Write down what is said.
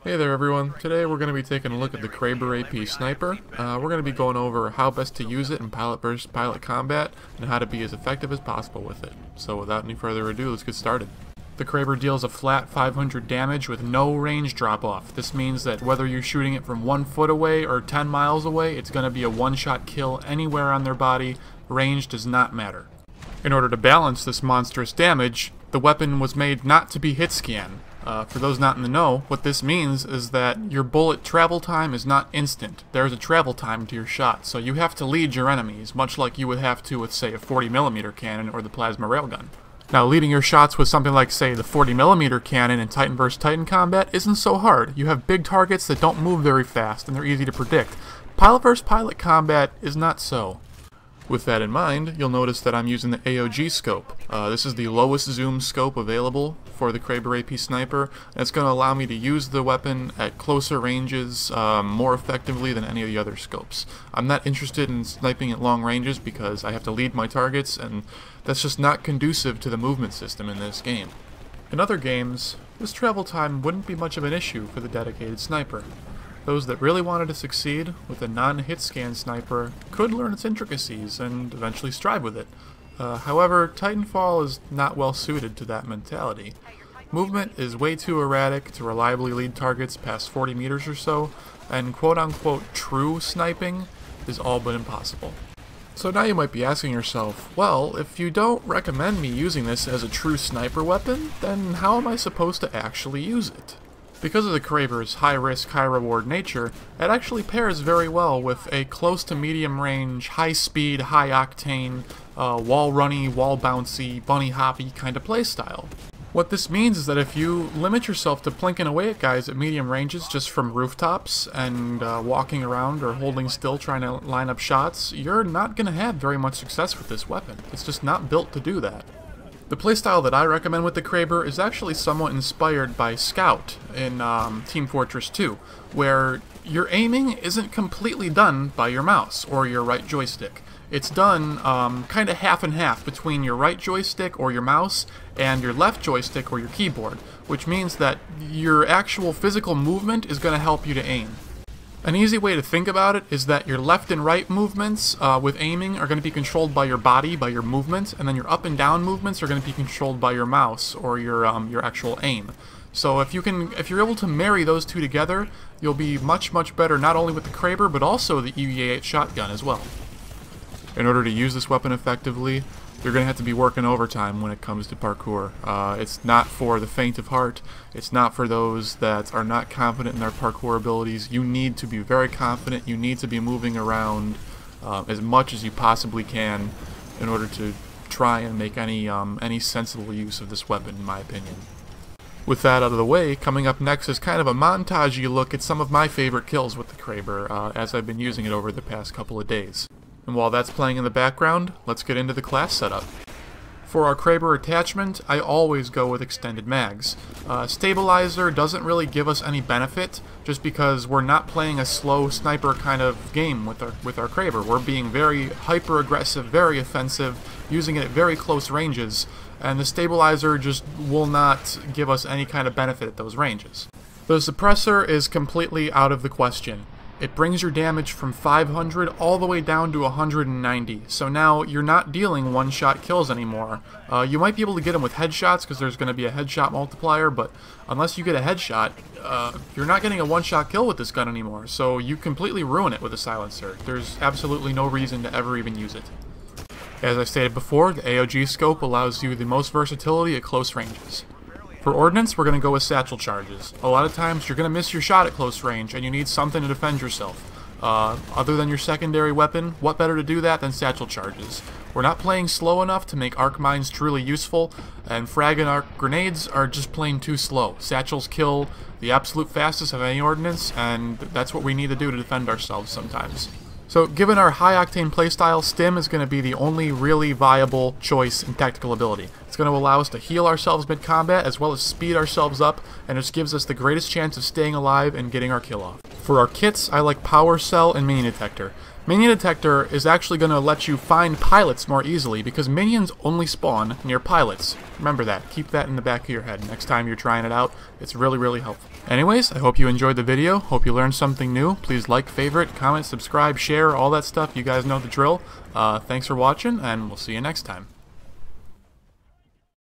Hey there everyone, today we're going to be taking a look at the Kraber AP Sniper. We're going to be going over how best to use it in pilot versus pilot combat, and how to be as effective as possible with it. So without any further ado, let's get started. The Kraber deals a flat 500 damage with no range drop off. This means that whether you're shooting it from 1 foot away or 10 miles away, it's going to be a one-shot kill anywhere on their body. Range does not matter. In order to balance this monstrous damage, the weapon was made not to be hit scan. For those not in the know, what this means is that your bullet travel time is not instant. There's a travel time to your shot, so you have to lead your enemies, much like you would have to with, say, a 40mm cannon or the plasma railgun. Now, leading your shots with something like, say, the 40mm cannon in Titan vs. Titan combat isn't so hard. You have big targets that don't move very fast, and they're easy to predict. Pilot vs. pilot combat is not so. With that in mind, you'll notice that I'm using the AOG scope. This is the lowest zoom scope available for the Kraber AP Sniper, and it's going to allow me to use the weapon at closer ranges more effectively than any of the other scopes. I'm not interested in sniping at long ranges because I have to lead my targets, and that's just not conducive to the movement system in this game. In other games, this travel time wouldn't be much of an issue for the dedicated sniper. Those that really wanted to succeed with a non-hit scan sniper could learn its intricacies and eventually strive with it. However, Titanfall is not well suited to that mentality. Movement is way too erratic to reliably lead targets past 40 meters or so, and quote-unquote true sniping is all but impossible. So now you might be asking yourself, well, if you don't recommend me using this as a true sniper weapon, then how am I supposed to actually use it? Because of the Kraber's high-risk, high-reward nature, it actually pairs very well with a close to medium-range, high-speed, high-octane, wall-runny, wall-bouncy, bunny-hoppy kind of playstyle. What this means is that if you limit yourself to plinking away at guys at medium ranges just from rooftops and walking around or holding still trying to line up shots, you're not going to have very much success with this weapon. It's just not built to do that. The playstyle that I recommend with the Kraber is actually somewhat inspired by Scout in Team Fortress 2, where your aiming isn't completely done by your mouse or your right joystick. It's done kind of half and half between your right joystick or your mouse and your left joystick or your keyboard, which means that your actual physical movement is going to help you to aim. An easy way to think about it is that your left and right movements with aiming are going to be controlled by your body, by your movement, and then your up and down movements are going to be controlled by your mouse or your actual aim. So if you're able to marry those two together, you'll be much better not only with the Kraber but also the EVA-8 shotgun as well. In order to use this weapon effectively, you're going to have to be working overtime when it comes to parkour. It's not for the faint of heart. It's not for those that are not confident in their parkour abilities. You need to be very confident. You need to be moving around as much as you possibly can in order to try and make any sensible use of this weapon, in my opinion. With that out of the way, coming up next is kind of a montage-y look at some of my favorite kills with the Kraber as I've been using it over the past couple of days. And while that's playing in the background, let's get into the class setup. For our Kraber attachment, I always go with extended mags. Stabilizer doesn't really give us any benefit, just because we're not playing a slow sniper kind of game with our Kraber. We're being very hyper-aggressive, very offensive, using it at very close ranges, and the stabilizer just will not give us any kind of benefit at those ranges. The suppressor is completely out of the question. It brings your damage from 500 all the way down to 190, so now you're not dealing one-shot kills anymore. You might be able to get them with headshots because there's going to be a headshot multiplier, but unless you get a headshot, you're not getting a one-shot kill with this gun anymore, so you completely ruin it with a silencer. There's absolutely no reason to ever even use it. As I stated before, the AOG scope allows you the most versatility at close ranges. For Ordnance, we're going to go with satchel charges. A lot of times you're going to miss your shot at close range and you need something to defend yourself. Other than your secondary weapon, what better to do that than satchel charges? We're not playing slow enough to make arc mines truly useful, and frag and arc grenades are just plain too slow. Satchels kill the absolute fastest of any Ordnance, and that's what we need to do to defend ourselves sometimes. So given our high-octane playstyle, Stim is going to be the only really viable choice in tactical ability. It's going to allow us to heal ourselves mid-combat as well as speed ourselves up, and it just gives us the greatest chance of staying alive and getting our kill off. For our kits, I like Power Cell and Mini Detector. Minion Detector is actually going to let you find pilots more easily because minions only spawn near pilots. Remember that. Keep that in the back of your head next time you're trying it out. It's really, really helpful. Anyways, I hope you enjoyed the video. Hope you learned something new. Please like, favorite, comment, subscribe, share, all that stuff. You guys know the drill. Thanks for watching, and we'll see you next time.